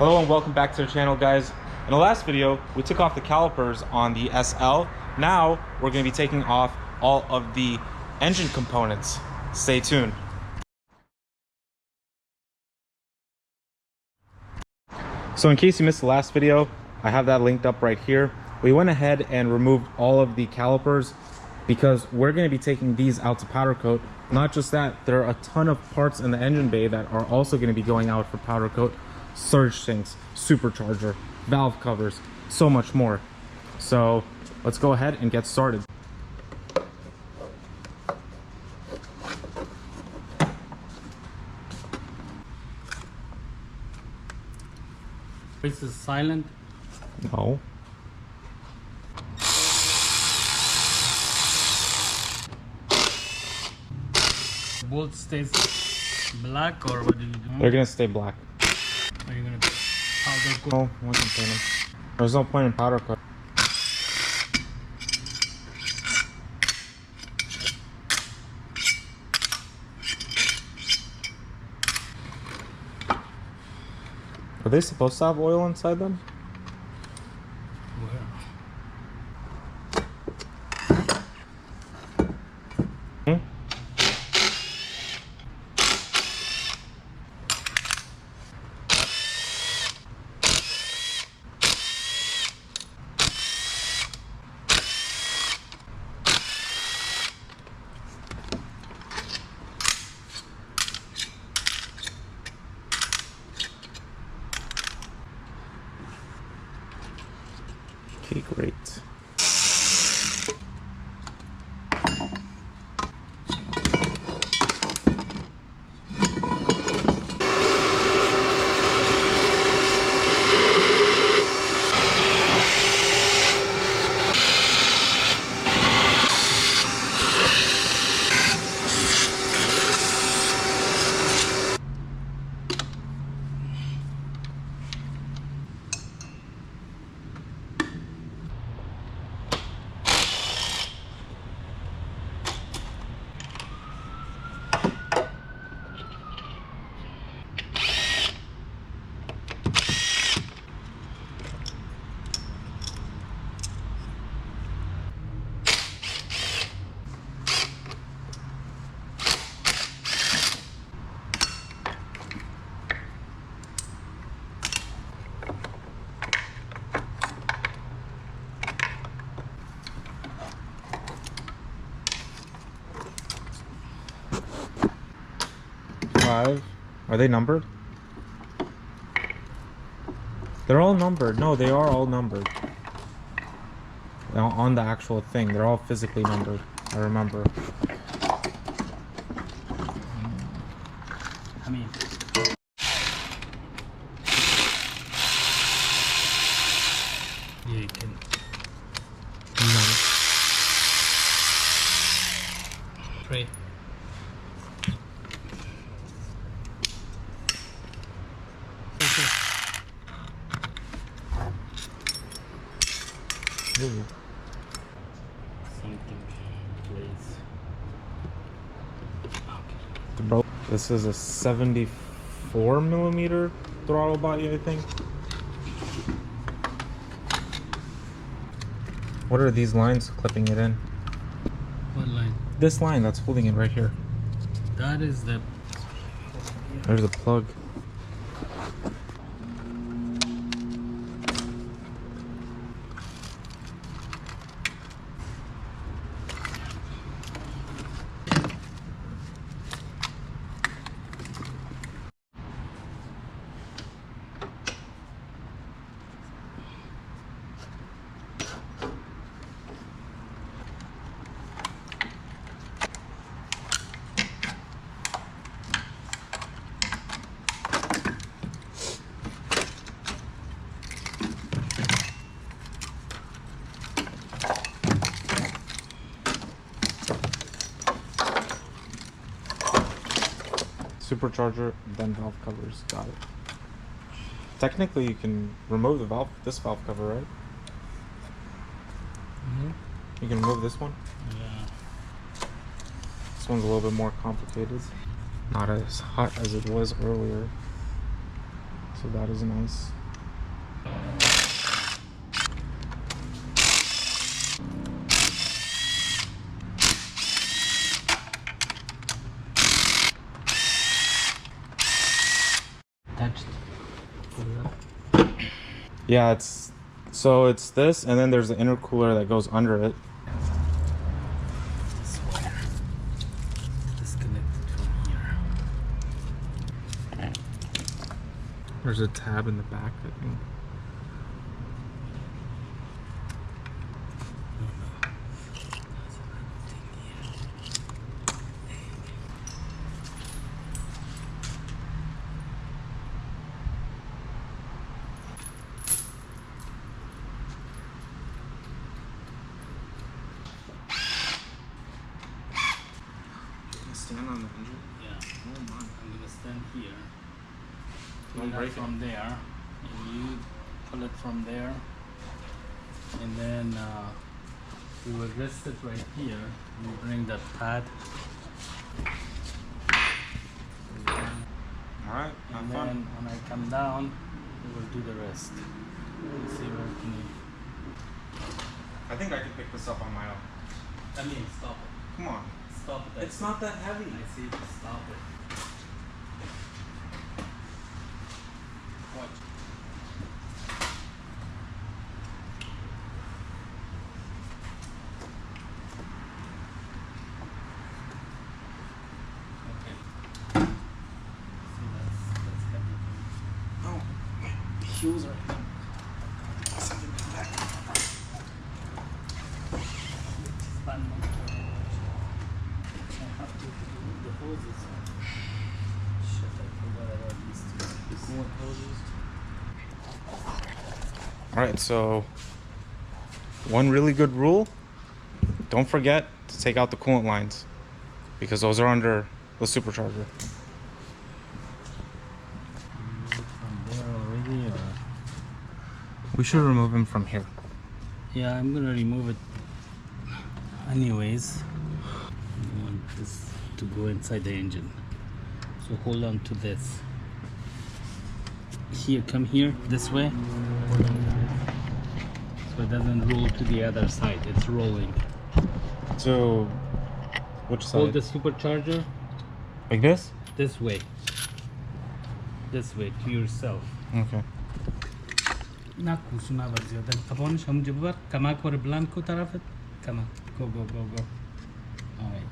Hello and welcome back to the channel, guys. In the last video, we took off the calipers on the SL. Now we're going to be taking off all of the engine components. Stay tuned. So in case you missed the last video, I have that linked up right here. We went ahead and removed all of the calipers because we're going to be taking these out to powder coat. Not just that, there are a ton of parts in the engine bay that are also going to be going out for powder coat. Surge sinks, supercharger, valve covers, so much more. So let's go ahead and get started. This is silent. No. Bolt stays black, or what do you do? They're gonna stay black. Are you gonna powder coat? No, we can paint them. There's no point in powder coat. Are they supposed to have oil inside them? Okay, great. Are they numbered? They're all numbered. No, they are all numbered. Now, on the actual thing, they're all physically numbered. I remember. I mean, yeah, you can. Three. Ooh. Something, please. Okay. Bro, this is a 74mm throttle body, I think. What are these lines clipping it in? What line? This line that's holding it right here. That is the. There's a plug. Supercharger, then valve covers. Got it. Technically, you can remove the valve, this valve cover, right? You can remove this one. Yeah. This one's a little bit more complicated. Not as hot as it was earlier. So that is nice. Touched. Yeah, it's this, and then there's the intercooler that goes under it. This wire disconnected from here. There's a tab in the back, I think. Stand on the engine. Yeah. Oh my. I'm gonna stand here. Don't Pull it break it. from there, and you pull it from there, and then we will rest it right here. We bring that pad, All right, have and fun. then when I come down, we will do the rest. Let's see where can you. I think I can pick this up on my own. I mean, stop it. Come on. Stop it. It's not that heavy. I see. Stop it. Watch. Okay. See, that's heavy. Oh, my heels are. Span one. I have to remove the hoses. Shit, I forgot about these two. More hoses. All right, so one really good rule: don't forget to take out the coolant lines because those are under the supercharger. From there already, or? We should remove them from here. Yeah, I'm gonna remove it anyways. I want this to go inside the engine. So hold on to this. Here, come here, this way. So it doesn't roll to the other side, it's rolling. So, which side? Hold the supercharger Like this? this way. This way, to yourself. Okay. ناكو شو نابر زيادة طبعاً هم جبر كما كور بلانكو طرفت كما go go go go. Alright.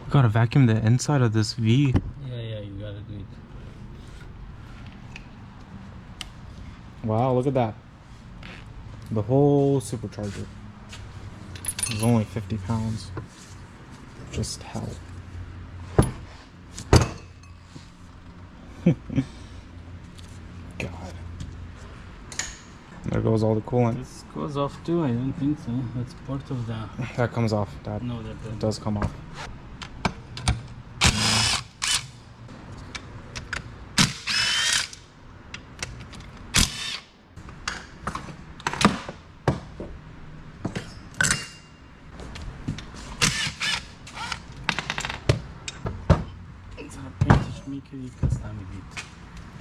Gotta vacuum the inside of this V. Yeah, you gotta do it. Wow, look at that. The whole supercharger. It's only 50 pounds. Just hell. God. There goes all the coolant. This goes off too, I don't think so. That's part of the... That comes off, Dad. No, that It does come off.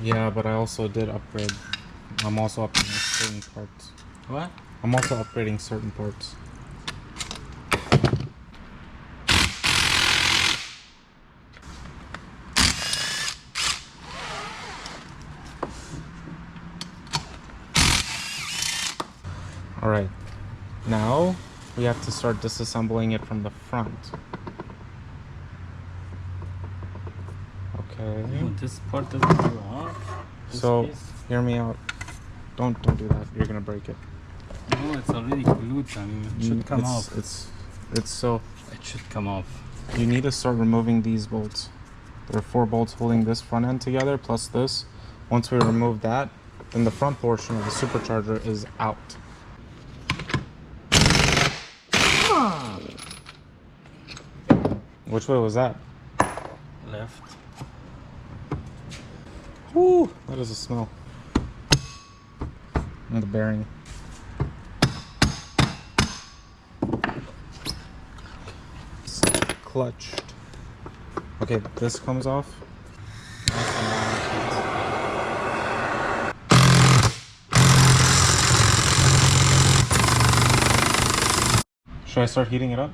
Yeah, but I also did upgrade. I'm also upgrading certain parts. What? I'm also upgrading certain parts. Alright, now we have to start disassembling it from the front. Okay. No, this part doesn't go off. This So, piece. hear me out. Don't do that. You're gonna break it. No, it's already glued. I mean, it should come off. It's so. It should come off. You need to start removing these bolts. There are 4 bolts holding this front end together, plus this. Once we remove that, then the front portion of the supercharger is out. Which way was that? Left. Whoo! That is a smell. and the bearing. It's clutched. Okay, this comes off. Should I start heating it up?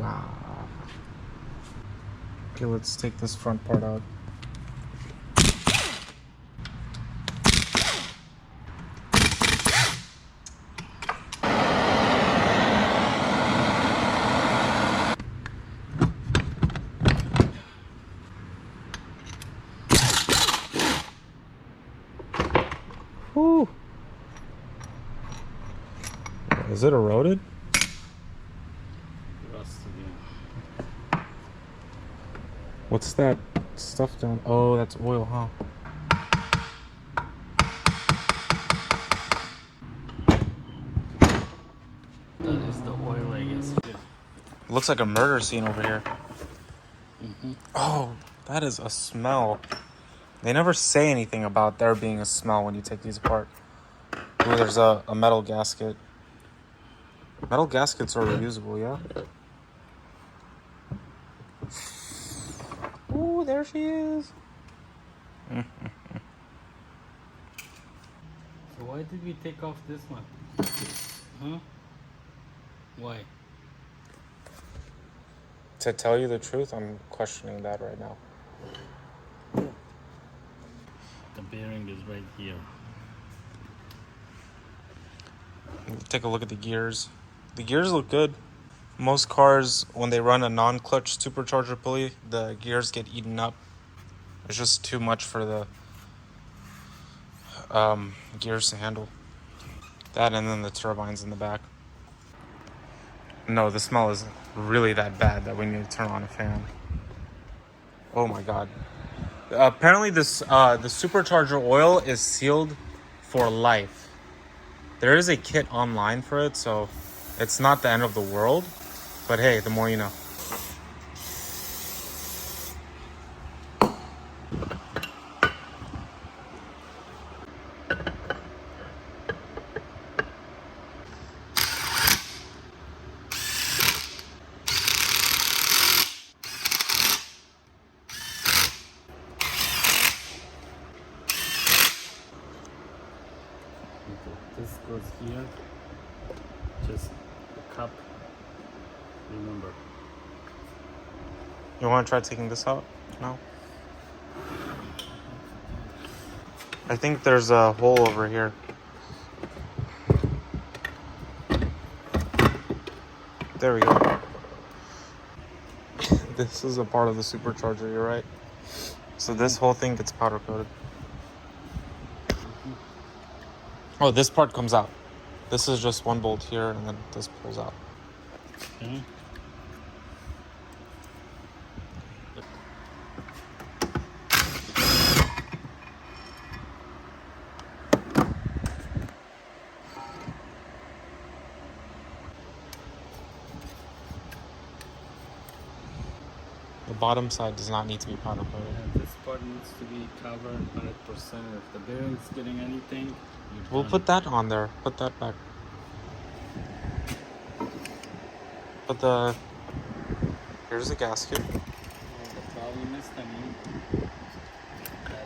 Wow. Okay, let's take this front part out. Whew. Is it eroded? What's that stuff down? Oh, that's oil, huh? That is the oil, I guess. Looks like a murder scene over here. Oh, that is a smell. They never say anything about there being a smell when you take these apart. Ooh, there's a metal gasket. Metal gaskets are reusable, yeah? Ooh, there she is. So why did we take off this one? Huh? Why? To tell you the truth, I'm questioning that right now. The bearing is right here. Take a look at the gears. The gears look good. Most cars, when they run a non-clutch supercharger pulley, the gears get eaten up. It's just too much for the gears to handle. That and then the turbines in the back. No, the smell is really that bad that we need to turn on a fan. Oh my god. Apparently this the supercharger oil is sealed for life. There is a kit online for it, so it's not the end of the world. But hey, the more you know. This goes here. Just a cup. Remember. You want to try taking this out? No? I think there's a hole over here. There we go. This is a part of the supercharger, you're right. So this whole thing gets powder coated. Oh, this part comes out. This is just one bolt here, and then this pulls out. Okay. The bottom side does not need to be powder coated. Yeah, this part needs to be covered 100%. If the bearing's getting anything, We'll put that on there. Put that back. But here's the gasket. The problem is, that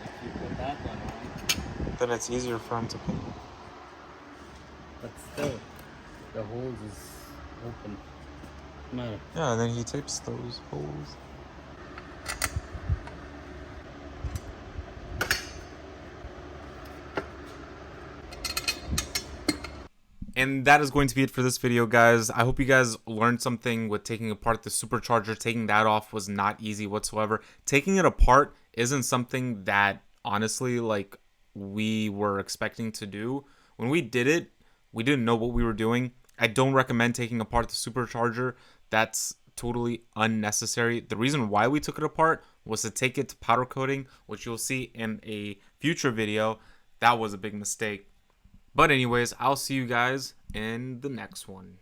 if you put that one on, Then it's easier for him to paint. but still, the hose is open. Matter. Yeah, and then he tapes those holes. And that is going to be it for this video, guys. I hope you guys learned something with taking apart the supercharger. Taking that off was not easy whatsoever. Taking it apart isn't something that, honestly, like, we were expecting to do. When we did it, we didn't know what we were doing. I don't recommend taking apart the supercharger. That's totally unnecessary. The reason why we took it apart was to take it to powder coating, which you'll see in a future video. That was a big mistake. But anyways, I'll see you guys in the next one.